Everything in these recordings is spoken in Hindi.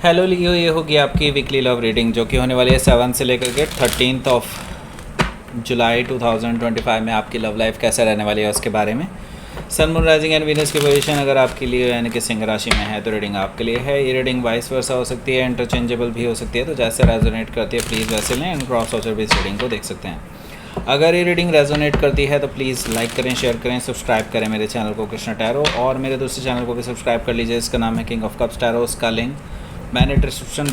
हेलो लियो, ये होगी आपकी वीकली लव रीडिंग जो कि होने वाली है 7 से लेकर के 13 जुलाई 2025 में आपकी लव लाइफ कैसा रहने वाली है उसके बारे में। Sun moon rising and Venus की पोजीशन अगर आपके लिए यानी कि सिंह राशि में है तो रीडिंग आपके लिए है। ये रीडिंग वाइस वर्सा हो सकती है, इंटरचेंजेबल भी हो सकती है, तो जैसे रेजोनेट करती है प्लीज़ वैसे लें एंड क्रॉस वाचर भी इस रीडिंग को देख सकते हैं। अगर ये रीडिंग रेजोनेट करती है तो प्लीज़ लाइक करें, शेयर करें, सब्सक्राइब करें मेरे चैनल को कृष्णा टैरो, और मेरे दूसरे चैनल को भी सब्सक्राइब कर लीजिए। इसका नाम है किंग ऑफ कप्स टैरो। उसका लिंक मैंने डिस्क्रिप्शन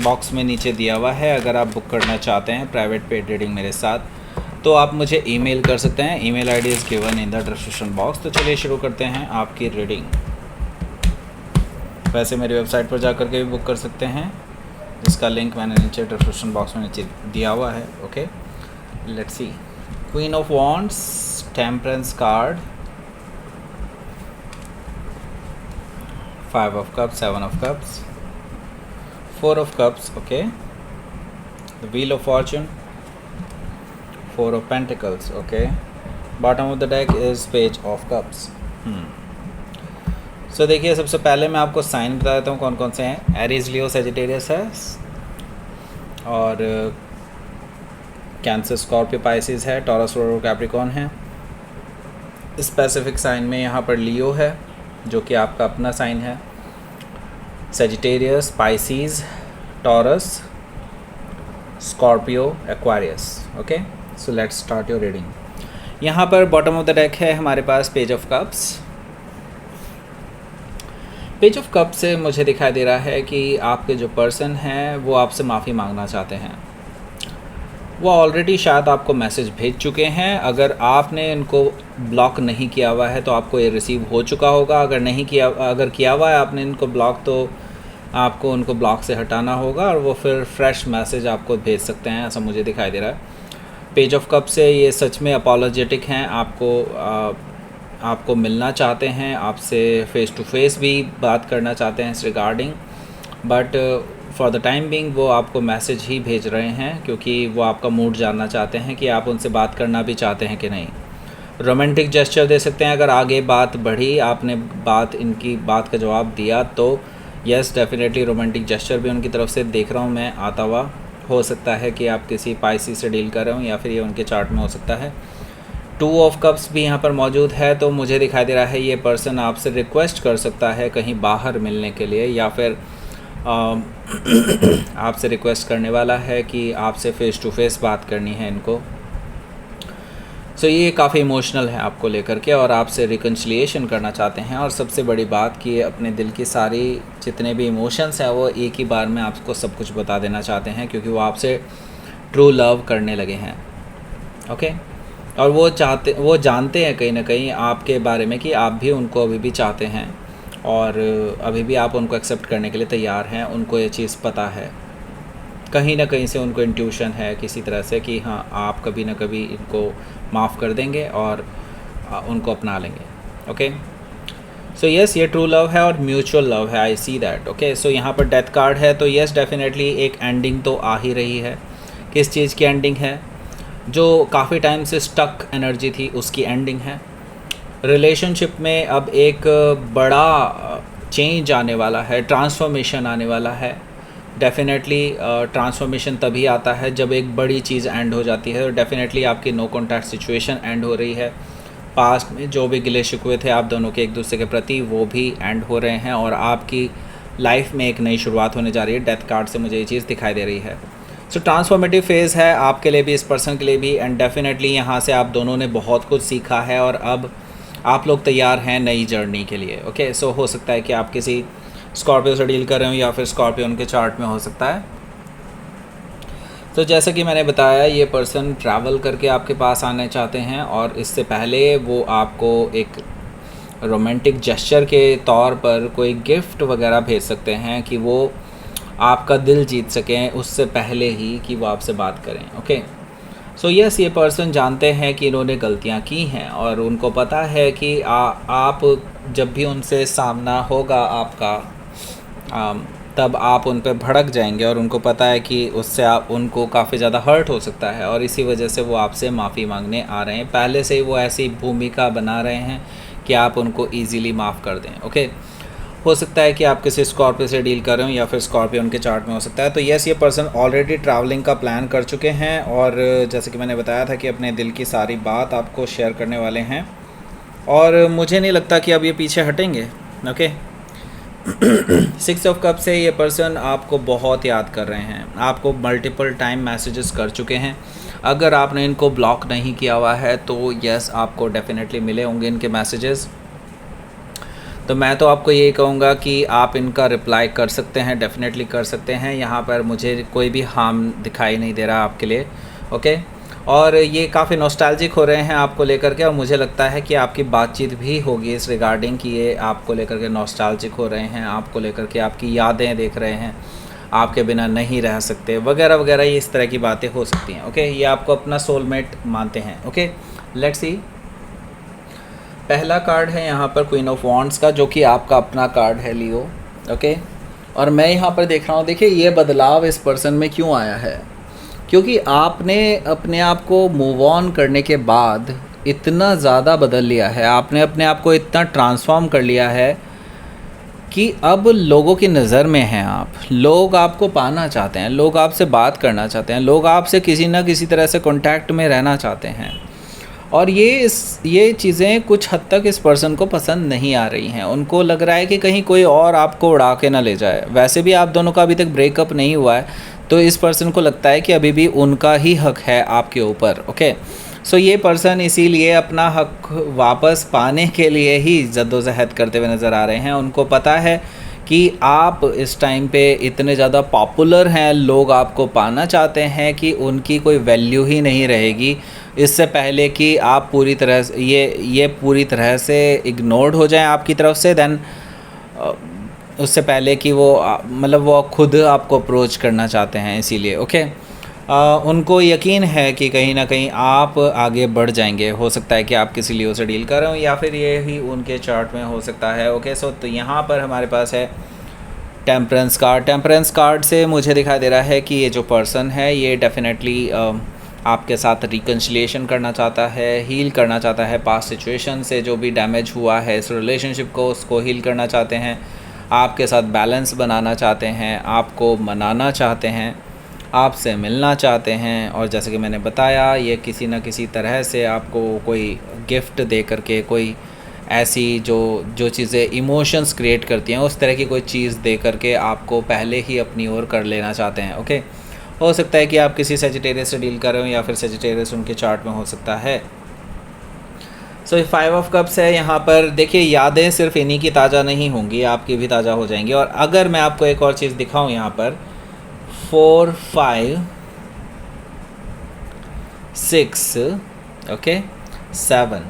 बॉक्स में नीचे दिया हुआ है। अगर आप बुक करना चाहते हैं प्राइवेट पेड रीडिंग मेरे साथ तो आप मुझे ईमेल कर सकते हैं। Email ID is given in the description box. तो चलिए शुरू करते हैं आपकी रीडिंग। वैसे मेरी वेबसाइट पर जा कर के भी बुक कर सकते हैं, जिसका लिंक मैंने नीचे डिस्क्रिप्शन बॉक्स में नीचे दिया हुआ है। Okay, let's see. Queen of wands, temperance card, 5 of cups, 7 of cups, 4 of cups, okay, the wheel of fortune, 4 of pentacles, okay, bottom of the deck is page of cups. So देखिए, सबसे पहले मैं आपको साइन बता देता हूँ कौन कौन से हैं। एरीज, लियो, सेजिटेरियस है, और कैंसर, स्कॉर्पियो, पाइसिस है, टॉरस और कैप्रिकॉर्न है। स्पेसिफिक साइन में यहाँ पर लियो है जो कि आपका अपना साइन है, Sagittarius, Pisces, Taurus, Scorpio, Aquarius. Okay, so let's start your reading. यहाँ पर बॉटम ऑफ द डेक है हमारे पास page of cups. Page of cup से मुझे दिखाई दे रहा है कि आपके जो पर्सन हैं वो आपसे माफ़ी मांगना चाहते हैं। वो ऑलरेडी शायद आपको मैसेज भेज चुके हैं। अगर आपने इनको ब्लॉक नहीं किया हुआ है तो आपको ये रिसीव हो चुका होगा। अगर किया हुआ है आपने इनको ब्लॉक तो आपको उनको ब्लॉक से हटाना होगा और वो फिर फ्रेश मैसेज आपको भेज सकते हैं, ऐसा मुझे दिखाई दे रहा है। पेज ऑफ कप से ये सच में अपॉलोजेटिक हैं, आपको मिलना चाहते हैं, आपसे फ़ेस टू फेस भी बात करना चाहते हैं इस regarding, but for the time being वो आपको मैसेज ही भेज रहे हैं क्योंकि वो आपका मूड जानना चाहते हैं कि आप उनसे बात करना भी चाहते हैं कि नहीं। रोमांटिक जेस्चर दे सकते हैं। अगर आगे बात बढ़ी, आपने इनकी बात का जवाब दिया तो यस, डेफिनेटली रोमांटिक जेस्चर भी उनकी तरफ से देख रहा हूँ मैं आता हुआ। हो सकता है कि आप किसी पाइसी से डील कर रहे हो या फिर ये उनके चार्ट में हो सकता है। 2 ऑफ कप्स भी यहाँ पर मौजूद है, तो मुझे दिखाई दे रहा है ये पर्सन आपसे रिक्वेस्ट कर सकता है कहीं बाहर मिलने के लिए, या फिर आपसे रिक्वेस्ट करने वाला है कि आपसे फ़ेस टू फेस बात करनी है इनको। सो ये काफ़ी इमोशनल है आपको लेकर के और आपसे रिकन्सिलिएशन करना चाहते हैं। और सबसे बड़ी बात कि अपने दिल की सारी जितने भी इमोशंस हैं वो एक ही बार में आपको सब कुछ बता देना चाहते हैं क्योंकि वो आपसे ट्रू लव करने लगे हैं। ओके, और वो जानते हैं कहीं ना कहीं आपके बारे में कि आप भी उनको अभी भी चाहते हैं और अभी भी आप उनको एक्सेप्ट करने के लिए तैयार हैं। उनको ये चीज़ पता है, कहीं ना कहीं से उनको इंट्यूशन है किसी तरह से कि हाँ, आप कभी ना कभी इनको माफ़ कर देंगे और उनको अपना लेंगे। ओके, सो यस, ये ट्रू लव है और म्यूचुअल लव है, आई सी दैट। ओके, सो यहाँ पर डेथ कार्ड है, तो यस डेफिनेटली एक एंडिंग तो आ ही रही है। किस चीज़ की एंडिंग है? जो काफ़ी टाइम से स्टक एनर्जी थी उसकी एंडिंग है। रिलेशनशिप में अब एक बड़ा चेंज आने वाला है, ट्रांसफॉर्मेशन आने वाला है। डेफिनेटली ट्रांसफॉर्मेशन तभी आता है जब एक बड़ी चीज़ एंड हो जाती है। और डेफिनेटली आपकी नो कॉन्टैक्ट सिचुएशन एंड हो रही है। पास्ट में जो भी गिले शिकवे थे आप दोनों के एक दूसरे के प्रति, वो भी एंड हो रहे हैं और आपकी लाइफ में एक नई शुरुआत होने जा रही है। डेथ कार्ड से मुझे ये चीज़ दिखाई दे रही है। सो ट्रांसफॉर्मेटिव फेज़ है आपके लिए भी, इस पर्सन के लिए भी, एंड डेफिनेटली यहाँ से आप दोनों ने बहुत कुछ सीखा है और अब आप लोग तैयार हैं नई जर्नी के लिए। ओके, सो हो सकता है कि आप किसी स्कॉर्पियो से डील कर रहे हो या फिर स्कॉर्पियो उनके चार्ट में हो सकता है। तो जैसा कि मैंने बताया, ये पर्सन ट्रैवल करके आपके पास आने चाहते हैं और इससे पहले वो आपको एक रोमांटिक जेस्चर के तौर पर कोई गिफ्ट वगैरह भेज सकते हैं कि वो आपका दिल जीत सकें उससे पहले ही कि वो आपसे बात करें। ओके, सो यस, ये पर्सन जानते हैं कि इन्होंने गलतियां की हैं और उनको पता है कि आप जब भी उनसे सामना होगा आपका तब आप उन पर भड़क जाएंगे और उनको पता है कि उससे आप उनको काफ़ी ज़्यादा हर्ट हो सकता है और इसी वजह से वो आपसे माफ़ी मांगने आ रहे हैं। पहले से ही वो ऐसी भूमिका बना रहे हैं कि आप उनको ईज़िली माफ़ कर दें। ओके, हो सकता है कि आप किसी स्कॉर्पियो से डील कर रहे हो या फिर स्कॉर्पियो उनके चार्ट में हो सकता है। तो यस, ये पर्सन ऑलरेडी ट्रैवलिंग का प्लान कर चुके हैं और जैसे कि मैंने बताया था कि अपने दिल की सारी बात आपको शेयर करने वाले हैं और मुझे नहीं लगता कि अब ये पीछे हटेंगे। ओके, 6 ऑफ कप से ये पर्सन आपको बहुत याद कर रहे हैं, आपको मल्टीपल टाइम मैसेजेस कर चुके हैं। अगर आपने इनको ब्लॉक नहीं किया हुआ है तो यस, आपको डेफिनेटली मिले होंगे इनके मैसेजेस। तो मैं तो आपको यही कहूँगा कि आप इनका रिप्लाई कर सकते हैं, डेफिनेटली कर सकते हैं। यहाँ पर मुझे कोई भी हार्म दिखाई नहीं दे रहा आपके लिए। ओके, और ये काफ़ी नॉस्टैल्जिक हो रहे हैं आपको लेकर के और मुझे लगता है कि आपकी बातचीत भी होगी इस रिगार्डिंग कि ये आपको लेकर के नॉस्टैल्जिक हो रहे हैं, आपको लेकर के आपकी यादें देख रहे हैं, आपके बिना नहीं रह सकते वगैरह वगैरह, ये इस तरह की बातें हो सकती हैं। ओके, ये आपको अपना सोलमेट मानते हैं। Okay, let's see. पहला कार्ड है यहाँ पर क्वीन ऑफ वॉन्ड्स का, जो कि आपका अपना कार्ड है लियो। ओके, और मैं यहाँ पर देख रहा हूँ, देखिए ये बदलाव इस पर्सन में क्यों आया है, क्योंकि आपने अपने आप को मूव ऑन करने के बाद इतना ज़्यादा बदल लिया है, आपने अपने आप को इतना ट्रांसफॉर्म कर लिया है कि अब लोगों की नज़र में हैं आप। लोग आपको पाना चाहते हैं, लोग आपसे बात करना चाहते हैं, लोग आपसे किसी ना किसी तरह से कांटेक्ट में रहना चाहते हैं। और ये चीज़ें कुछ हद तक इस पर्सन को पसंद नहीं आ रही हैं। उनको लग रहा है कि कहीं कोई और आपको उड़ा के ना ले जाए। वैसे भी आप दोनों का अभी तक ब्रेकअप नहीं हुआ है, तो इस पर्सन को लगता है कि अभी भी उनका ही हक है आपके ऊपर। ओके, सो ये पर्सन इसीलिए अपना हक वापस पाने के लिए ही जद्दोजहद करते हुए नज़र आ रहे हैं। उनको पता है कि आप इस टाइम पे इतने ज़्यादा पॉपुलर हैं, लोग आपको पाना चाहते हैं कि उनकी कोई वैल्यू ही नहीं रहेगी। इससे पहले कि आप पूरी तरह से ये पूरी तरह से इग्नोर्ड हो जाएं आपकी तरफ से, देन उससे पहले कि वो मतलब वो खुद आपको अप्रोच करना चाहते हैं। इसीलिए ओके, उनको यकीन है कि कहीं ना कहीं आप आगे बढ़ जाएंगे। हो सकता है कि आप किसी लियो से डील कर रहे हो या फिर ये ही उनके चार्ट में हो सकता है। ओके, सो तो यहाँ पर हमारे पास है टेम्परेंस कार्ड। टेम्परेंस कार्ड से मुझे दिखाई दे रहा है कि ये जो पर्सन है ये डेफिनेटली आपके साथ रिकन्सिलिएशन करना चाहता है, हील करना चाहता है। पास्ट सिचुएशन से जो भी डैमेज हुआ है इस रिलेशनशिप को, उसको हील करना चाहते हैं, आपके साथ बैलेंस बनाना चाहते हैं, आपको मनाना चाहते हैं, आपसे मिलना चाहते हैं। और जैसे कि मैंने बताया, ये किसी न किसी तरह से आपको कोई गिफ्ट दे करके, कोई ऐसी जो चीज़ें इमोशंस क्रिएट करती हैं उस तरह की कोई चीज़ दे करके आपको पहले ही अपनी ओर कर लेना चाहते हैं। ओके, हो सकता है कि आप किसी सेजिटेरियस से डील कर रहे हो या फिर सेजिटेरियस उनके चार्ट में हो सकता है। सो 5 ऑफ कप्स है यहाँ पर। देखिए, यादें सिर्फ इन्हीं की ताज़ा नहीं होंगी, आपकी भी ताज़ा हो जाएंगी। और अगर मैं आपको एक और चीज़ दिखाऊँ यहाँ पर 4, 5, 6, ओके, 7,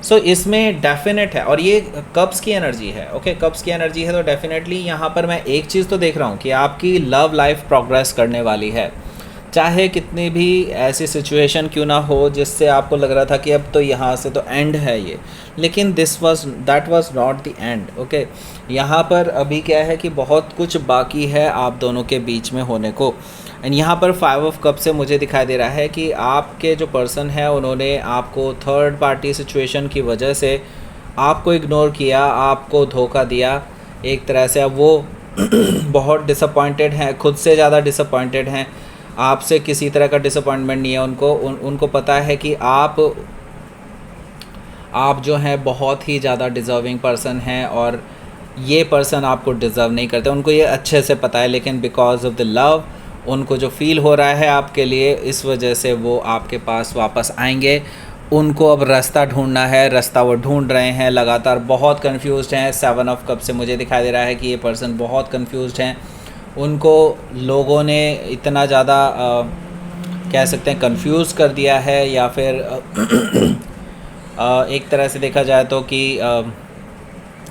सो इसमें डेफिनेट है। और ये कप्स की एनर्जी है। ओके, कप्स की एनर्जी है तो डेफिनेटली यहाँ पर मैं एक चीज़ तो देख रहा हूँ कि आपकी लव लाइफ प्रोग्रेस करने वाली है। चाहे कितनी भी ऐसी सिचुएशन क्यों ना हो जिससे आपको लग रहा था कि अब तो यहाँ से तो एंड है ये, लेकिन that was not the end. Okay, यहाँ पर अभी क्या है कि बहुत कुछ बाकी है आप दोनों के बीच में होने को। एंड यहाँ पर 5 ऑफ कप से मुझे दिखाई दे रहा है कि आपके जो पर्सन है उन्होंने आपको थर्ड पार्टी सिचुएशन की वजह से आपको इग्नोर किया, आपको धोखा दिया एक तरह से। अब वो बहुत डिसअपॉइंटेड हैं, खुद से ज़्यादा डिसअपॉइंटेड हैं। आपसे किसी तरह का डिसअपॉइंटमेंट नहीं है उनको। उनको पता है कि आप जो हैं बहुत ही ज़्यादा डिज़र्विंग पर्सन हैं और ये पर्सन आपको डिज़र्व नहीं करते। उनको ये अच्छे से पता है, लेकिन बिकॉज ऑफ द लव उनको जो फील हो रहा है आपके लिए, इस वजह से वो आपके पास वापस आएंगे। उनको अब रास्ता ढूंढना है, रास्ता वो ढूंढ रहे हैं लगातार, बहुत कंफ्यूज्ड हैं। 7 ऑफ कप से मुझे दिखाई दे रहा है कि ये पर्सन बहुत कंफ्यूज्ड हैं। उनको लोगों ने इतना ज़्यादा कह सकते हैं कंफ्यूज कर दिया है, या फिर एक तरह से देखा जाए तो कि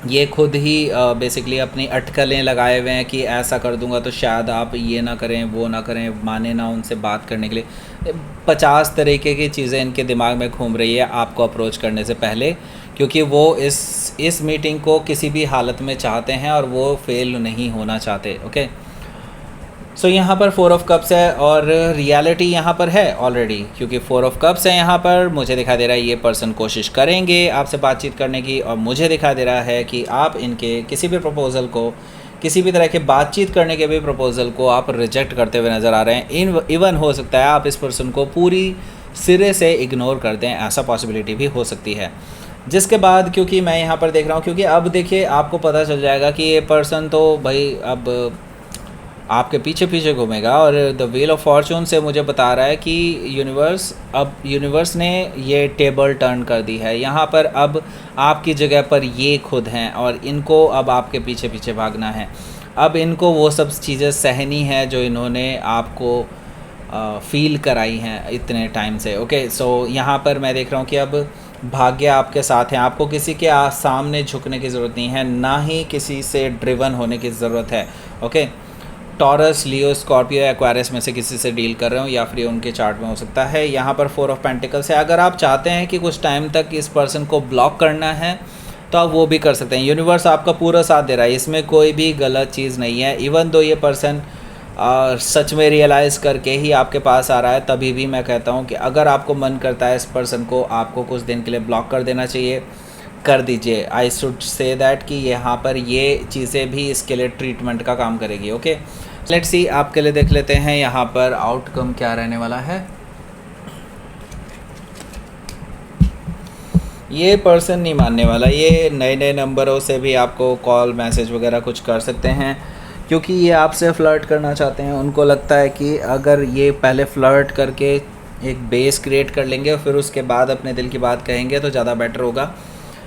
ये खुद ही बेसिकली अपनी अटकलें लगाए हुए हैं कि ऐसा कर दूंगा तो शायद आप ये ना करें, वो ना करें, माने ना उनसे बात करने के लिए। 50 तरीके की चीज़ें इनके दिमाग में घूम रही है आपको अप्रोच करने से पहले, क्योंकि वो इस मीटिंग को किसी भी हालत में चाहते हैं और वो फेल नहीं होना चाहते। ओके, सो यहाँ पर 4 ऑफ कप्स है और रियलिटी यहाँ पर है ऑलरेडी, क्योंकि 4 ऑफ कप्स है यहाँ पर। मुझे दिखाई दे रहा है ये पर्सन कोशिश करेंगे आपसे बातचीत करने की, और मुझे दिखाई दे रहा है कि आप इनके किसी भी प्रपोज़ल को, किसी भी तरह के बातचीत करने के भी प्रपोज़ल को आप रिजेक्ट करते हुए नज़र आ रहे हैं। इवन हो सकता है आप इस पर्सन को पूरी सिरे से इग्नोर कर दें, ऐसा पॉसिबिलिटी भी हो सकती है। जिसके बाद क्योंकि मैं यहाँ पर देख रहा हूँ, क्योंकि अब देखिए आपको पता चल जाएगा कि ये पर्सन तो भाई अब आपके पीछे पीछे घूमेगा। और द व्हील ऑफ फॉर्चून से मुझे बता रहा है कि यूनिवर्स ने ये टेबल टर्न कर दी है। यहाँ पर अब आपकी जगह पर ये खुद हैं और इनको अब आपके पीछे पीछे भागना है। अब इनको वो सब चीज़ें सहनी है जो इन्होंने आपको फील कराई हैं इतने टाइम से। ओके, सो यहाँ पर मैं देख रहा हूँ कि अब भाग्य आपके साथ हैं। आपको किसी के सामने झुकने की ज़रूरत नहीं है, ना ही किसी से ड्रिवन होने की ज़रूरत है। ओके, टॉरस, लियो, स्कॉर्पियो, एक्वारियस में से किसी से डील कर रहे हो या फिर उनके चार्ट में हो सकता है। यहाँ पर 4 ऑफ पेंटिकल्स है। अगर आप चाहते हैं कि कुछ टाइम तक इस पर्सन को ब्लॉक करना है तो आप वो भी कर सकते हैं। यूनिवर्स आपका पूरा साथ दे रहा है, इसमें कोई भी गलत चीज़ नहीं है। इवन दो ये पर्सन सच में रियलाइज़ करके ही आपके पास आ रहा है, तभी भी मैं कहता हूँ कि अगर आपको मन करता है इस पर्सन को आपको कुछ दिन के लिए ब्लॉक कर देना चाहिए, कर दीजिए। आई शुड से दैट कि यहाँ पर ये चीज़ें भी इसके लिए ट्रीटमेंट का काम करेगी। ओके, लेट्स सी आपके लिए देख लेते हैं यहाँ पर आउटकम क्या रहने वाला है। ये पर्सन नहीं मानने वाला, ये नए नए नंबरों से भी आपको कॉल, मैसेज वगैरह कुछ कर सकते हैं, क्योंकि ये आपसे फ़्लर्ट करना चाहते हैं। उनको लगता है कि अगर ये पहले फ़्लर्ट करके एक बेस क्रिएट कर लेंगे और फिर उसके बाद अपने दिल की बात कहेंगे तो ज़्यादा बेटर होगा।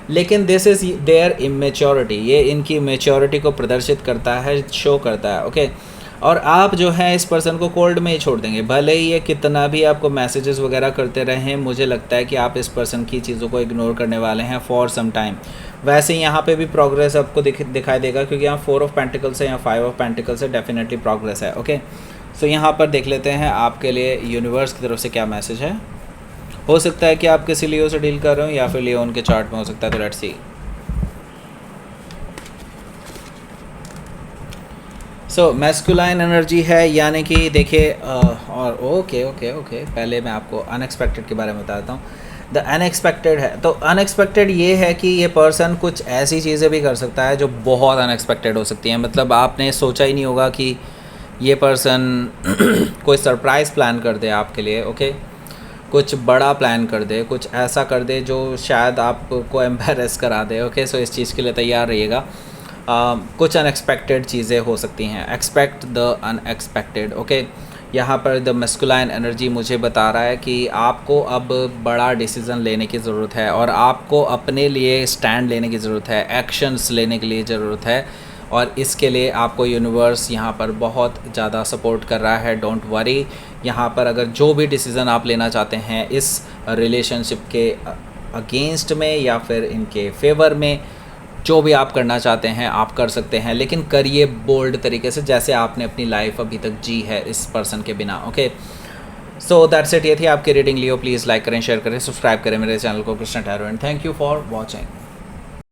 लेकिन दिस इज़ देयर इमेच्योरिटी, ये इनकी मेच्योरिटी को प्रदर्शित करता है, शो करता है। ओके, और आप जो है इस पर्सन को कोल्ड में ही छोड़ देंगे, भले ही ये कितना भी आपको मैसेजेस वगैरह करते रहें। मुझे लगता है कि आप इस पर्सन की चीज़ों को इग्नोर करने वाले हैं फॉर सम टाइम। वैसे यहाँ पे भी प्रोग्रेस आपको दिखाई देगा, क्योंकि यहाँ 4 ऑफ पेंटिकल्स है, यहाँ 5 ऑफ पेंटिकल्स है, डेफिनेटली प्रोग्रेस है। ओके, सो यहाँ पर देख लेते हैं आपके लिए यूनिवर्स की तरफ से क्या मैसेज है। हो सकता है कि आप किसी लियो से डील कर रहे हो या फिर लियो उनके चार्ट में हो सकता है, तो let's see. So masculine energy है, यानी कि देखिए और ओके, पहले मैं आपको अनएक्सपेक्टेड के बारे में बताता हूँ। द अनएक्सपेक्टेड है, तो अनएक्सपेक्टेड ये है कि ये पर्सन कुछ ऐसी चीज़ें भी कर सकता है जो बहुत अनएक्सपेक्टेड हो सकती हैं। मतलब आपने सोचा ही नहीं होगा कि ये पर्सन कोई सरप्राइज़ प्लान कर दे आपके लिए। ओके, कुछ बड़ा प्लान कर दे, कुछ ऐसा कर दे जो शायद आपको एम्बैरेस करा दे। ओके, सो इस चीज़ के लिए तैयार रहिएगा। कुछ अनएक्सपेक्टेड चीज़ें हो सकती हैं, एक्सपेक्ट द अनएक्सपेक्टेड। ओके, यहाँ पर द मैस्कुलाइन एनर्जी मुझे बता रहा है कि आपको अब बड़ा डिसीज़न लेने की ज़रूरत है और आपको अपने लिए स्टैंड लेने की ज़रूरत है, एक्शंस लेने के लिए ज़रूरत है, और इसके लिए आपको यूनिवर्स यहाँ पर बहुत ज़्यादा सपोर्ट कर रहा है। डोंट वरी, यहाँ पर अगर जो भी डिसीज़न आप लेना चाहते हैं इस रिलेशनशिप के अगेंस्ट में या फिर इनके फेवर में, जो भी आप करना चाहते हैं आप कर सकते हैं, लेकिन करिए बोल्ड तरीके से, जैसे आपने अपनी लाइफ अभी तक जी है इस पर्सन के बिना। Okay, so that's it. ये थी आपकी रीडिंग। लियो प्लीज़ लाइक करें, शेयर करें, सब्सक्राइब करें मेरे चैनल को Krishna tarot, and thank you for watching.